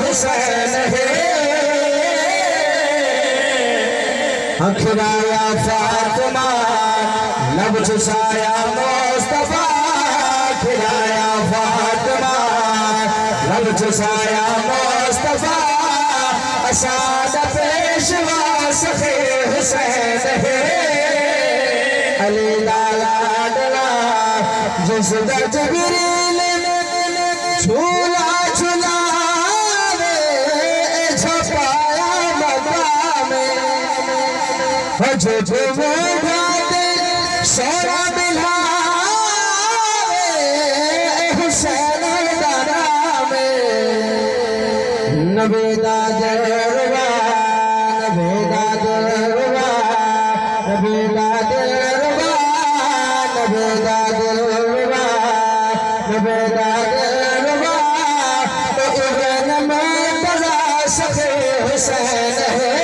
हुसैन है। खिलाया फातिमा लब चुसाया मुस्तफा, खिलाया फातिमा लब चुसाया मुस्तफा, असाद पेशवा सखे हुसैन है। अली लाडला जिस जिब्रील झूला झूलावे छपाया मकाम जो वो गाते शोरा बिलावे हुसैन दाना में नबीदा दरवा नबीदा दरवा नबीदा दरवा नबीदा दरवा नबीदा दरवा तो इब्न में बजा सके हुसैन है।